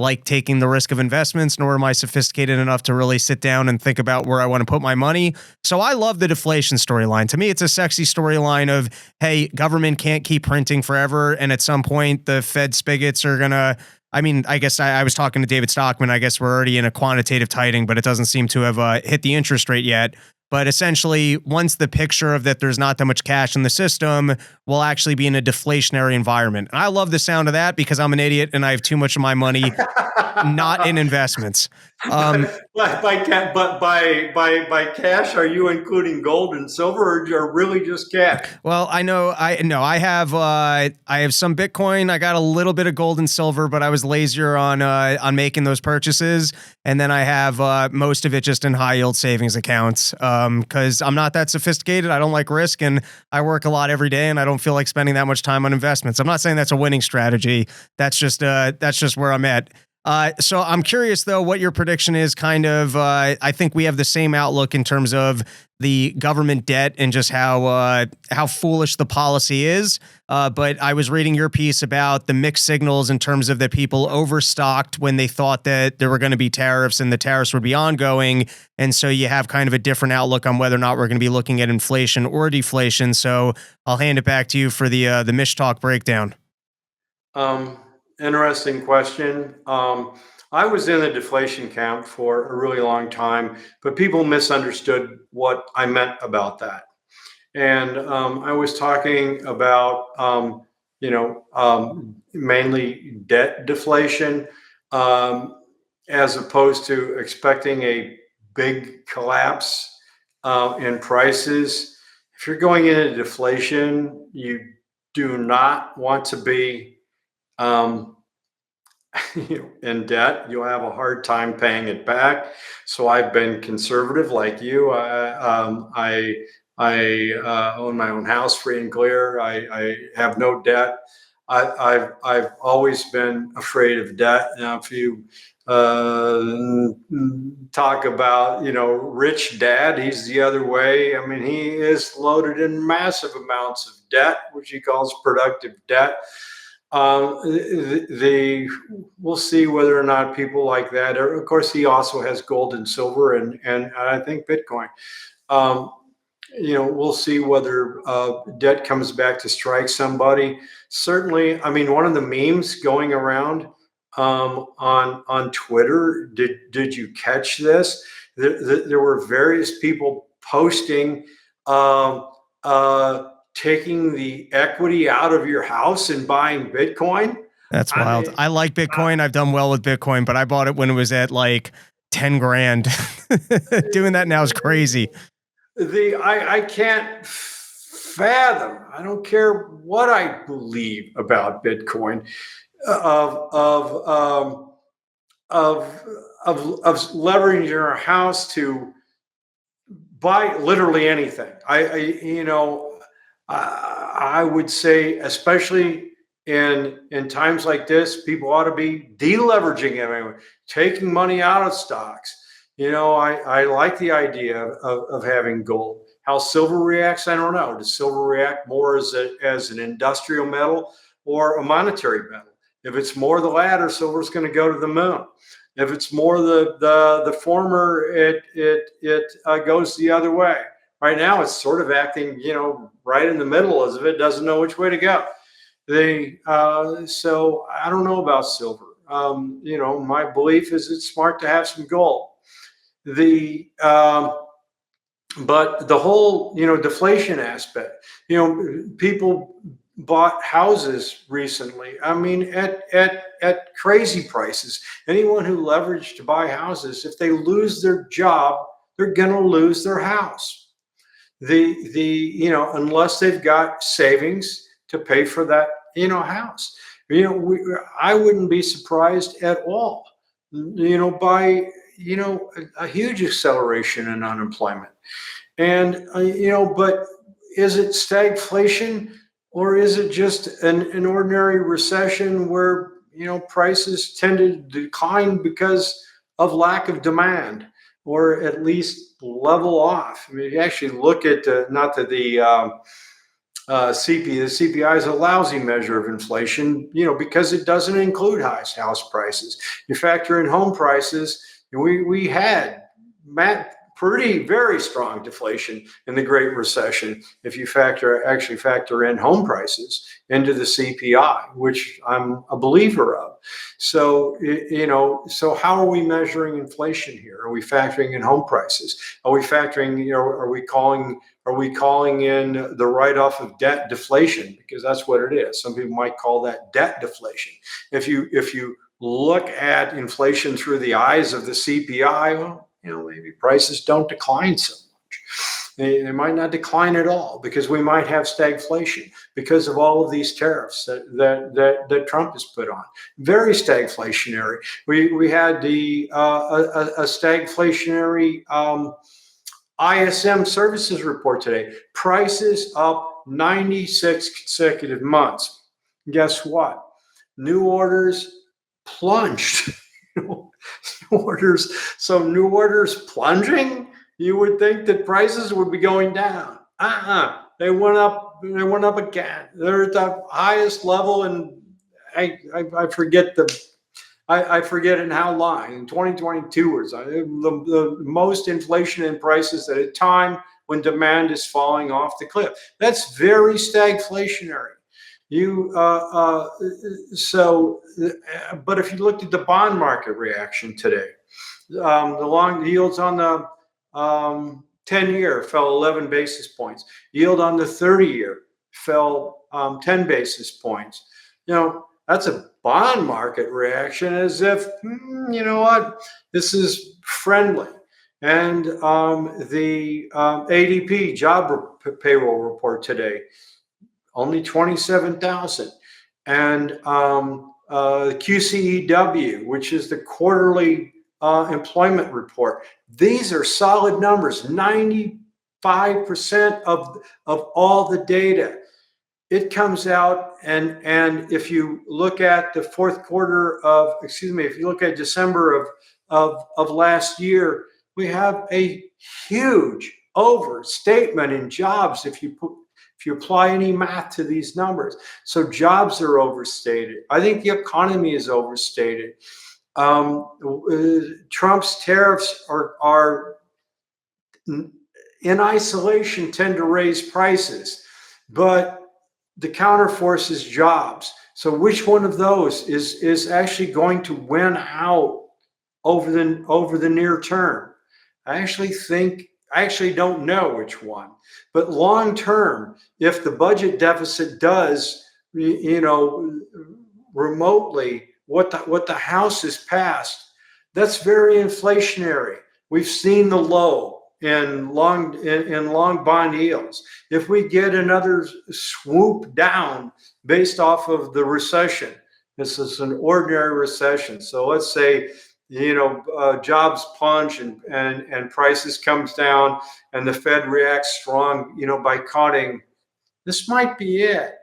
like taking the risk of investments, nor am I sophisticated enough to really sit down and think about where I want to put my money. So I love the deflation storyline. To me, it's a sexy storyline of, hey, government can't keep printing forever, and at some point the Fed spigots are going to, I guess I was talking to David Stockman. I guess we're already in a quantitative tightening, but it doesn't seem to have hit the interest rate yet. But essentially, once the picture of that there's not that much cash in the system, we'll actually be in a deflationary environment. And I love the sound of that because I'm an idiot and I have too much of my money not in investments. By cash, are you including gold and silver, or really just cash? Well, I have some Bitcoin. I got a little bit of gold and silver, but I was lazier on making those purchases. And then I have most of it just in high yield savings accounts because I'm not that sophisticated. I don't like risk, and I work a lot every day, and I don't feel like spending that much time on investments. I'm not saying that's a winning strategy. That's just where I'm at. So I'm curious, though, what your prediction is. Kind of, I think we have the same outlook in terms of the government debt and just how foolish the policy is. But I was reading your piece about the mixed signals in terms of that people overstocked when they thought that there were going to be tariffs and the tariffs would be ongoing. And so you have kind of a different outlook on whether or not we're going to be looking at inflation or deflation. So I'll hand it back to you for the Mish talk breakdown. Interesting question. I was in the deflation camp for a really long time, but people misunderstood what I meant about that. And I was talking about, mainly debt deflation, as opposed to expecting a big collapse in prices. If you're going into deflation, you do not want to be in debt. You'll have a hard time paying it back. So I've been conservative like you. I own my own house free and clear. I have no debt. I've always been afraid of debt. Now, if you talk about, rich dad, he's the other way. I mean, he is loaded in massive amounts of debt, which he calls productive debt. We'll see whether or not people like that. Of course, he also has gold and silver and I think Bitcoin. We'll see whether debt comes back to strike somebody. Certainly, I mean, one of the memes going around on Twitter, did you catch this? there were various people posting, taking the equity out of your house and buying Bitcoin. That's wild. I like Bitcoin. I've done well with Bitcoin, but I bought it when it was at like 10 grand. Doing that now is crazy. I can't fathom. I don't care what I believe about Bitcoin, of leveraging your house to buy literally anything. I would say, especially in times like this, people ought to be deleveraging everyone, taking money out of stocks. I like the idea of having gold. How silver reacts, I don't know. Does silver react more as an industrial metal or a monetary metal? If it's more the latter, silver's going to go to the moon. If it's more the former, it goes the other way. Right now, it's sort of acting, right in the middle, as if it doesn't know which way to go. So I don't know about silver. My belief is it's smart to have some gold. But the whole, deflation aspect, people bought houses recently. I mean, at crazy prices. Anyone who leveraged to buy houses, if they lose their job, they're going to lose their house. Unless they've got savings to pay for that, house. I wouldn't be surprised at all, by, a huge acceleration in unemployment. And, but is it stagflation, or is it just an ordinary recession where, prices tend to decline because of lack of demand, or at least level off? I mean, you actually look at, not that the CPI is a lousy measure of inflation, because it doesn't include house prices. You factor in home prices, we had very strong deflation in the Great Recession. If you actually factor in home prices into the CPI, which I'm a believer of. So, so how are we measuring inflation here? Are we factoring in home prices? Are we factoring, are we calling in the write-off of debt deflation? Because that's what it is. Some people might call that debt deflation. If you look at inflation through the eyes of the CPI, well, maybe prices don't decline so much. They might not decline at all, because we might have stagflation because of all of these tariffs that Trump has put on. Very stagflationary. We had a stagflationary ISM services report today. Prices up 96 consecutive months. Guess what? New orders plunged. New orders plunging. You would think that prices would be going down. They went up again. They're at the highest level, and I forget I forget in how long. In 2022 or something, the most inflation in prices at a time when demand is falling off the cliff. That's very stagflationary. But if you looked at the bond market reaction today, the long yields on the 10-year fell 11 basis points. Yield on the 30-year fell 10 basis points. That's a bond market reaction, as if, this is friendly. And the ADP job payroll report today, only 27,000. And QCEW, which is the quarterly employment report. These are solid numbers, 95% of all the data. It comes out, and if you look at the if you look at December of last year, we have a huge overstatement in jobs if you apply any math to these numbers. So jobs are overstated. I think the economy is overstated. Trump's tariffs are in isolation tend to raise prices, but the counterforce is jobs. So which one of those is actually going to win out over the near term? I actually don't know which one. But long term, if the budget deficit does, remotely what the House has passed, that's very inflationary. We've seen the low in long bond yields. If we get another swoop down based off of the recession, this is an ordinary recession. So let's say jobs plunge and prices comes down, and the Fed reacts strong, by cutting. This might be it.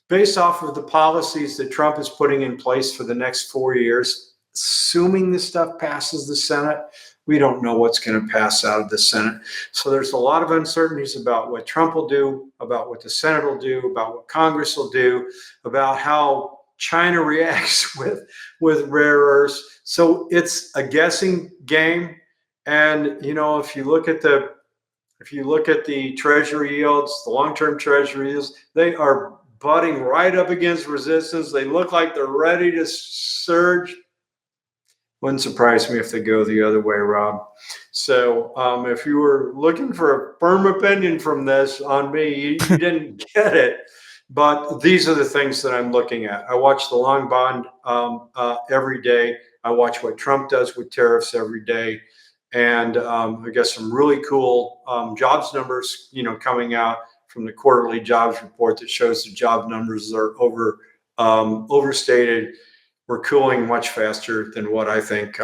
Based off of the policies that Trump is putting in place for the next 4 years, assuming this stuff passes the Senate, we don't know what's going to pass out of the Senate. So there's a lot of uncertainties about what Trump will do, about what the Senate will do, about what Congress will do, about how China reacts with rare earths. So it's a guessing game. And if you look at the treasury yields, the long-term treasury yields, they are butting right up against resistance. They look like they're ready to surge. Wouldn't surprise me if they go the other way, Rob. So if you were looking for a firm opinion from this on me, you didn't get it. But these are the things that I'm looking at. I watch the long bond every day. I watch what Trump does with tariffs every day. And I got some really cool jobs numbers, coming out from the quarterly jobs report that shows the job numbers are overstated. We're cooling much faster than what I think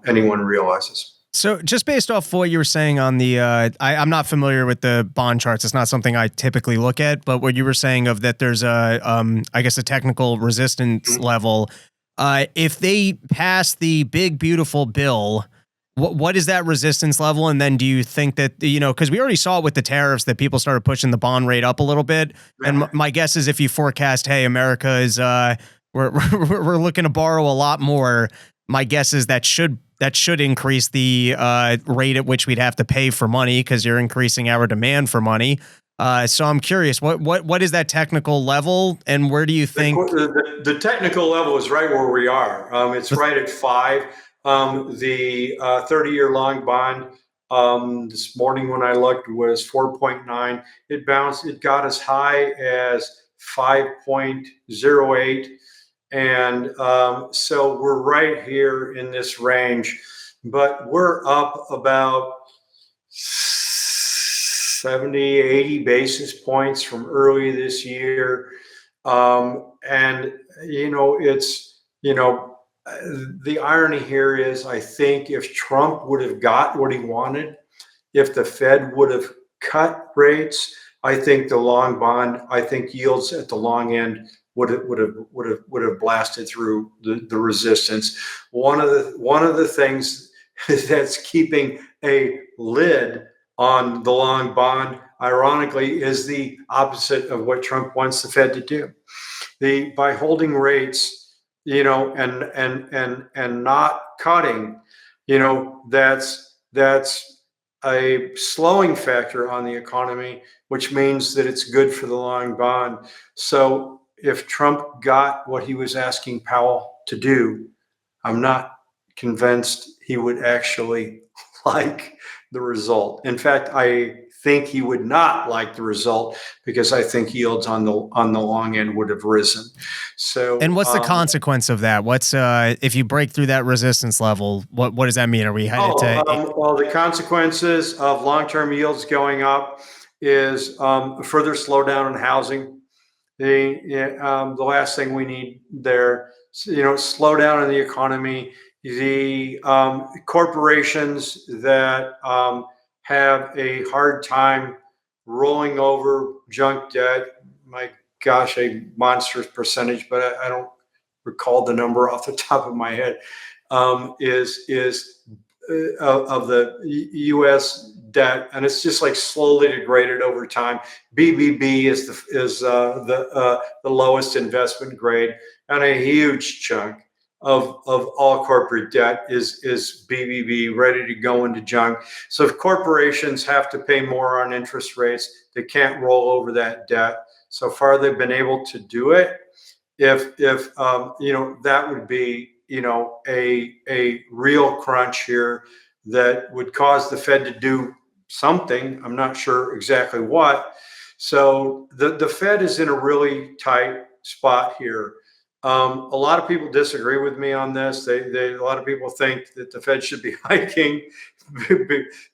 anyone realizes. So just based off what you were saying on the, I'm not familiar with the bond charts. It's not something I typically look at, but what you were saying of that there's I guess a technical resistance level. If they pass the big, beautiful bill, what is that resistance level? And then do you think that, because we already saw it with the tariffs that people started pushing the bond rate up a little bit. And my guess is if you forecast, hey, America is, we're looking to borrow a lot more, my guess is that should increase the rate at which we'd have to pay for money because you're increasing our demand for money. So I'm curious, what is that technical level, and where do you think the technical level is right where we are? It's right at 5. The 30-year long bond this morning when I looked was 4.9. It bounced. It got as high as 5.08. And so we're right here in this range, but we're up about 70, 80 basis points from early this year. And, the irony here is I think if Trump would have got what he wanted, if the Fed would have cut rates, I think the long bond, I think yields at the long end would have blasted through the resistance. One of the things that's keeping a lid on the long bond, ironically, is the opposite of what Trump wants the Fed to do. By holding rates, and not cutting, that's a slowing factor on the economy, which means that it's good for the long bond. So if Trump got what he was asking Powell to do, I'm not convinced he would actually like the result. In fact, I think he would not like the result because I think yields on the long end would have risen. So, and what's the consequence of that? What's if you break through that resistance level? What does that mean? Are we headed to? Well, the consequences of long-term yields going up is a further slowdown in housing. The last thing we need there, slowdown in the economy. The corporations that have a hard time rolling over junk debt. My gosh, a monstrous percentage, but I don't recall the number off the top of my head. Is of the U.S. debt, and it's just like slowly degraded over time. BBB is the lowest investment grade, and a huge chunk of all corporate debt is BBB, ready to go into junk. So if corporations have to pay more on interest rates, they can't roll over that debt. So far, they've been able to do it. If that would be a real crunch here. that would cause the Fed to do something. I'm not sure exactly what. So the Fed is in a really tight spot here. A lot of people disagree with me on this. A lot of people think that the Fed should be hiking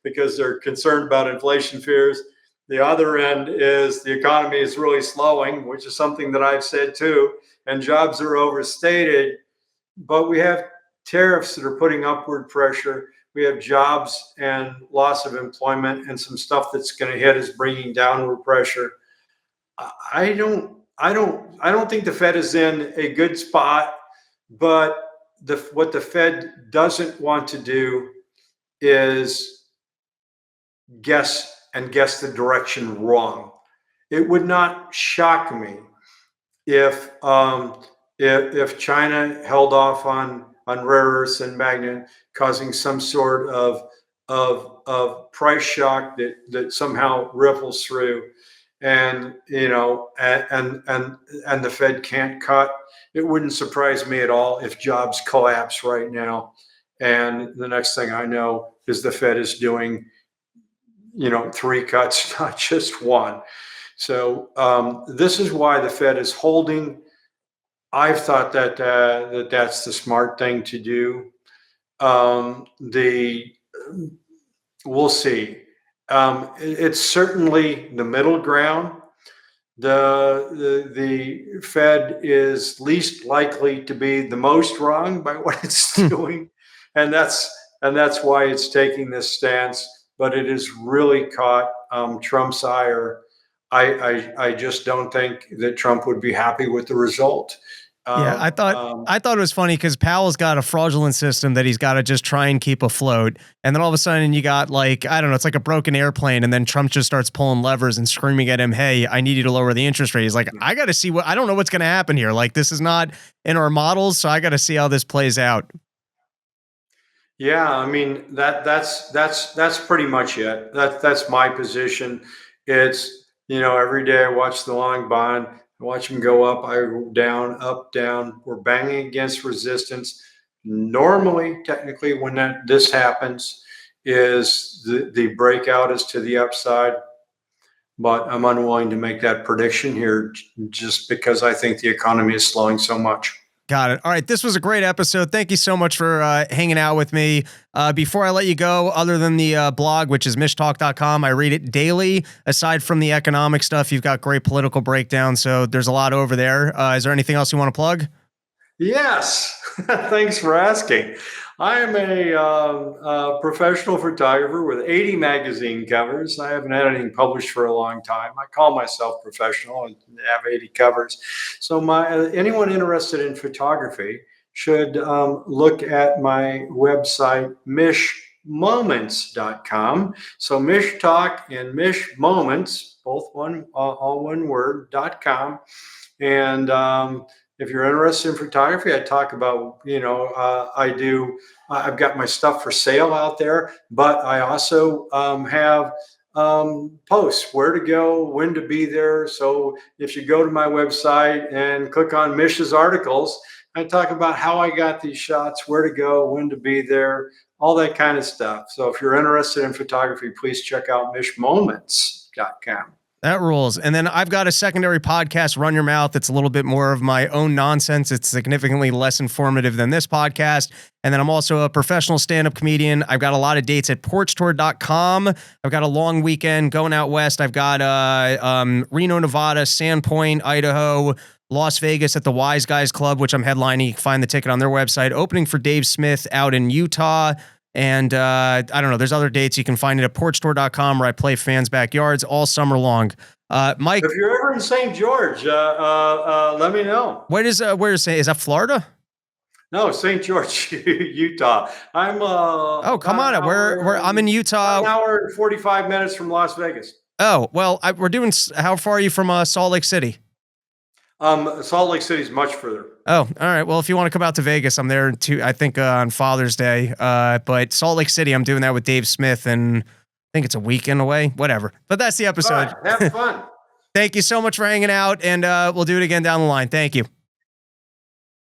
because they're concerned about inflation fears. The other end is the economy is really slowing, which is something that I've said too, and jobs are overstated. But we have tariffs that are putting upward pressure. We have jobs and loss of employment and some stuff that's going to hit is bringing downward pressure. I don't think the Fed is in a good spot, but what the Fed doesn't want to do is guess the direction wrong. It would not shock me if China held off on rare earths and magnet, causing some sort of price shock that somehow ripples through, and the Fed can't cut. It wouldn't surprise me at all if jobs collapse right now, and the next thing I know is the Fed is doing 3 cuts, not just one. So this is why the Fed is holding. I've thought that that's the smart thing to do. We'll see. It's certainly the middle ground. The Fed is least likely to be the most wrong by what it's doing, and that's why it's taking this stance. But it has really caught Trump's ire. I just don't think that Trump would be happy with the result. Yeah, I thought it was funny because Powell's got a fraudulent system that he's got to just try and keep afloat, and then all of a sudden you got like, I don't know, it's like a broken airplane, and then Trump just starts pulling levers and screaming at him, "Hey, I need you to lower the interest rate." He's like, "I got to see I don't know what's going to happen here. Like, this is not in our models, so I got to see how this plays out." Yeah, I mean that's pretty much it. That's my position. It's every day I watch the long bond. I watch them go up, I go down, up, down. We're banging against resistance. Normally, technically, when this happens, is the breakout is to the upside. But I'm unwilling to make that prediction here just because I think the economy is slowing so much. Got it. All right. This was a great episode. Thank you so much for hanging out with me. Before I let you go, other than the blog, which is mishtalk.com, I read it daily. Aside from the economic stuff, you've got great political breakdowns. So there's a lot over there. Is there anything else you want to plug? Yes. Thanks for asking. I am a professional photographer with 80 magazine covers. I haven't had anything published for a long time. I call myself professional and have 80 covers. So anyone interested in photography should look at my website, mishmoments.com. So Mish Talk and Mish Moments, both all one word, .com. And if you're interested in photography, I talk about, I've got my stuff for sale out there, but I also have posts, where to go, when to be there. So if you go to my website and click on Mish's articles, I talk about how I got these shots, where to go, when to be there, all that kind of stuff. So if you're interested in photography, please check out mishmoments.com. That rules. And then I've got a secondary podcast, Run Your Mouth. It's a little bit more of my own nonsense. It's significantly less informative than this podcast. And then I'm also a professional stand-up comedian. I've got a lot of dates at porchtour.com. I've got a long weekend going out west. I've got Reno, Nevada, Sandpoint, Idaho, Las Vegas at the Wise Guys Club, which I'm headlining. You can find the ticket on their website. Opening for Dave Smith out in Utah. And I don't know, there's other dates. You can find it at porchtour.com, where I play fans' backyards all summer long. Mike, if you're ever in St. George, let me know. where is that Florida? No, St. George, Utah. I'm come on. I'm in Utah. 1 hour and 45 minutes from Las Vegas. Oh, well, how far are you from Salt Lake City? Salt Lake City is much further. Oh, all right. Well, if you want to come out to Vegas, I'm there too, I think on Father's Day. But Salt Lake City, I'm doing that with Dave Smith, and I think it's a weekend away, whatever. But that's the episode. All right, have fun. Thank you so much for hanging out, and we'll do it again down the line. Thank you.